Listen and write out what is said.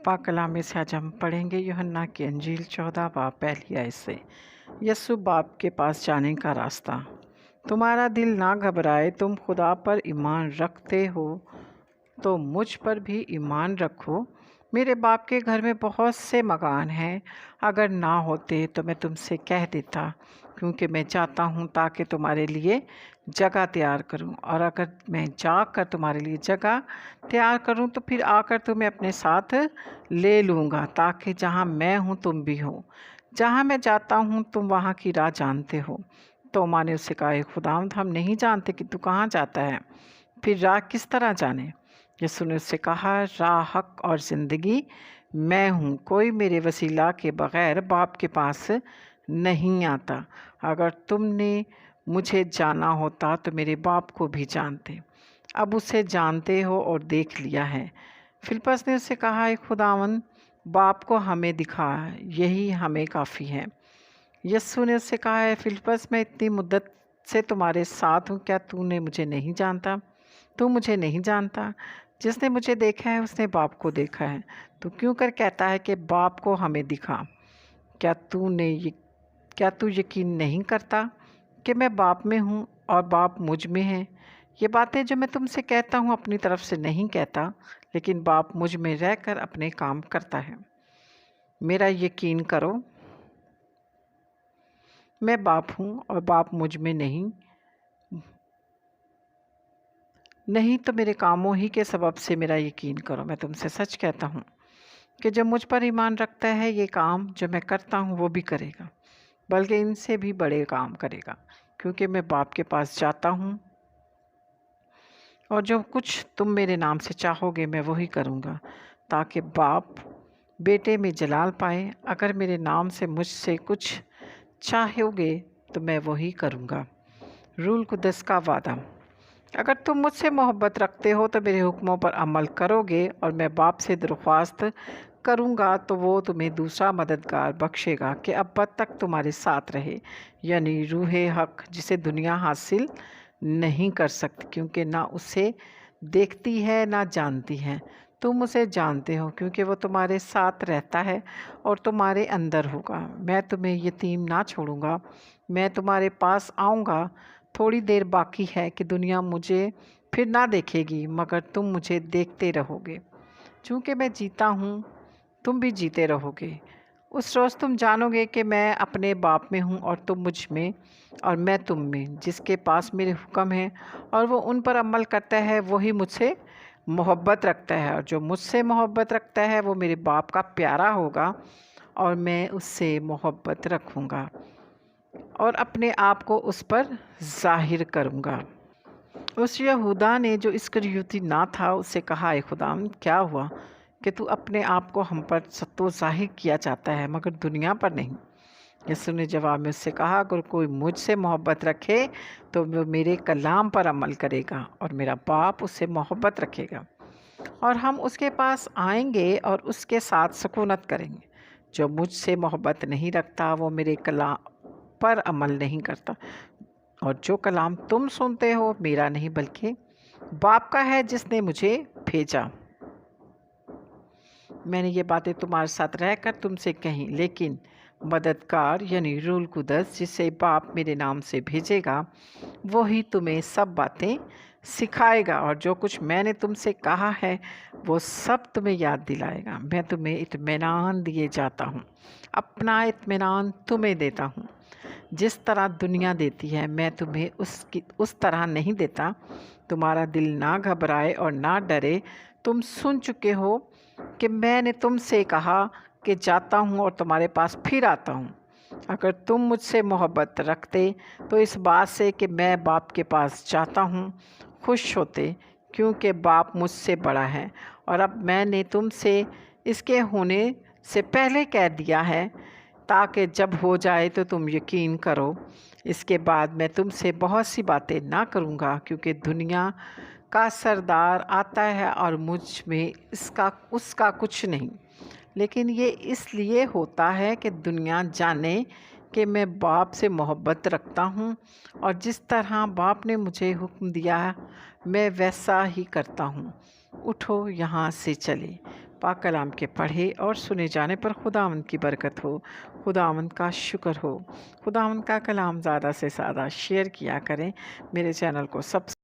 پاک کلام سے آج ہم پڑھیں گے یوحنا کی انجیل 14 باب پہلی آیت سے۔ یسوع باپ کے پاس جانے کا راستہ۔ تمہارا دل نہ گھبرائے، تم خدا پر ایمان رکھتے ہو تو مجھ پر بھی ایمان رکھو۔ میرے باپ کے گھر میں بہت سے مکان ہیں، اگر نہ ہوتے تو میں تم سے کہہ دیتا، کیونکہ میں جاتا ہوں تاکہ تمہارے لیے جگہ تیار کروں، اور اگر میں جا کر تمہارے لیے جگہ تیار کروں تو پھر آ کر تمہیں اپنے ساتھ لے لوں گا، تاکہ جہاں میں ہوں تم بھی ہو۔ جہاں میں جاتا ہوں تم وہاں کی راہ جانتے ہو۔ توما نے اس سے کہا، خداوند، ہم نہیں جانتے کہ تو کہاں جاتا ہے، پھر راہ کس طرح جانے؟ یسوع نے اس سے کہا، راہ، حق اور زندگی میں ہوں، کوئی میرے وسیلہ کے بغیر باپ کے پاس نہیں آتا۔ اگر تم نے مجھے جانا ہوتا تو میرے باپ کو بھی جانتے، اب اسے جانتے ہو اور دیکھ لیا ہے۔ فلپس نے اس سے کہا، خداوند، باپ کو ہمیں دکھا، یہی ہمیں کافی ہے۔ یسوع نے اس سے کہا، فلپس، میں اتنی مدت سے تمہارے ساتھ ہوں، کیا تو نے مجھے نہیں جانتا؟ تو مجھے نہیں جانتا؟ جس نے مجھے دیکھا ہے اس نے باپ کو دیکھا ہے۔ تو کیوں کر کہتا ہے کہ باپ کو ہمیں دکھا؟ کیا تو یقین نہیں کرتا کہ میں باپ میں ہوں اور باپ مجھ میں ہے؟ یہ باتیں جو میں تم سے کہتا ہوں اپنی طرف سے نہیں کہتا، لیکن باپ مجھ میں رہ کر اپنے کام کرتا ہے۔ میرا یقین کرو، میں باپ ہوں اور باپ مجھ میں نہیں تو میرے کاموں ہی کے سبب سے میرا یقین کرو۔ میں تم سے سچ کہتا ہوں کہ جو مجھ پر ایمان رکھتا ہے، یہ کام جو میں کرتا ہوں وہ بھی کرے گا، بلکہ ان سے بھی بڑے کام کرے گا، کیونکہ میں باپ کے پاس جاتا ہوں، اور جو کچھ تم میرے نام سے چاہو گے میں وہی کروں گا، تاکہ باپ بیٹے میں جلال پائے۔ اگر میرے نام سے مجھ سے کچھ چاہو گے تو میں وہی کروں گا۔ روح القدس کا وعدہ۔ اگر تم مجھ سے محبت رکھتے ہو تو میرے حکموں پر عمل کرو گے، اور میں باپ سے درخواست کروں گا تو وہ تمہیں دوسرا مددگار بخشے گا کہ ابد تک تمہارے ساتھ رہے، یعنی روح حق، جسے دنیا حاصل نہیں کر سکتی، کیونکہ نہ اسے دیکھتی ہے نہ جانتی ہے۔ تم اسے جانتے ہو کیونکہ وہ تمہارے ساتھ رہتا ہے اور تمہارے اندر ہوگا۔ میں تمہیں یتیم نہ چھوڑوں گا، میں تمہارے پاس آؤں گا۔ تھوڑی دیر باقی ہے کہ دنیا مجھے پھر نہ دیکھے گی، مگر تم مجھے دیکھتے رہو گے۔ چونکہ میں جیتا ہوں تم بھی جیتے رہو گے۔ اس روز تم جانو گے کہ میں اپنے باپ میں ہوں اور تم مجھ میں اور میں تم میں۔ جس کے پاس میرے حکم ہیں اور وہ ان پر عمل کرتا ہے، وہی مجھ سے محبت رکھتا ہے، اور جو مجھ سے محبت رکھتا ہے وہ میرے باپ کا پیارا ہوگا، اور میں اس سے محبت رکھوں گا اور اپنے آپ کو اس پر ظاہر کروں گا۔ اس یہودا نے جو اسکریوتی نہ تھا اس سے کہا، خداوند، کیا ہوا کہ تو اپنے آپ کو ہم پر تو ظاہر کیا چاہتا ہے مگر دنیا پر نہیں؟ یسوع نے جواب میں اس سے کہا، اگر کوئی مجھ سے محبت رکھے تو وہ میرے کلام پر عمل کرے گا، اور میرا باپ اس سے محبت رکھے گا، اور ہم اس کے پاس آئیں گے اور اس کے ساتھ سکونت کریں گے۔ جو مجھ سے محبت نہیں رکھتا وہ میرے کلام پر عمل نہیں کرتا، اور جو کلام تم سنتے ہو میرا نہیں بلکہ باپ کا ہے جس نے مجھے بھیجا۔ میں نے یہ باتیں تمہارے ساتھ رہ کر تم سے کہیں، لیکن مددگار یعنی روح القدس جسے باپ میرے نام سے بھیجے گا، وہی تمہیں سب باتیں سکھائے گا، اور جو کچھ میں نے تم سے کہا ہے وہ سب تمہیں یاد دلائے گا۔ میں تمہیں اطمینان دیے جاتا ہوں، اپنا اطمینان تمہیں دیتا ہوں۔ جس طرح دنیا دیتی ہے میں تمہیں اس طرح نہیں دیتا۔ تمہارا دل نہ گھبرائے اور نہ ڈرے۔ تم سن چکے ہو کہ میں نے تم سے کہا کہ جاتا ہوں اور تمہارے پاس پھر آتا ہوں۔ اگر تم مجھ سے محبت رکھتے تو اس بات سے کہ میں باپ کے پاس جاتا ہوں خوش ہوتے، کیونکہ باپ مجھ سے بڑا ہے، اور اب میں نے تم سے اس کے ہونے سے پہلے کہہ دیا ہے، تاکہ جب ہو جائے تو تم یقین کرو۔ اس کے بعد میں تم سے بہت سی باتیں نہ کروں گا، کیونکہ دنیا کا سردار آتا ہے اور مجھ میں اس کا کچھ نہیں، لیکن یہ اس لیے ہوتا ہے کہ دنیا جانے کہ میں باپ سے محبت رکھتا ہوں، اور جس طرح باپ نے مجھے حکم دیا میں ویسا ہی کرتا ہوں۔ اٹھو، یہاں سے چلے۔ پاک کلام کے پڑھے اور سنے جانے پر خداوند کی برکت ہو، خداوند کا شکر ہو۔ خداوند کا کلام زیادہ سے زیادہ شیئر کیا کریں، میرے چینل کو سبسکرائب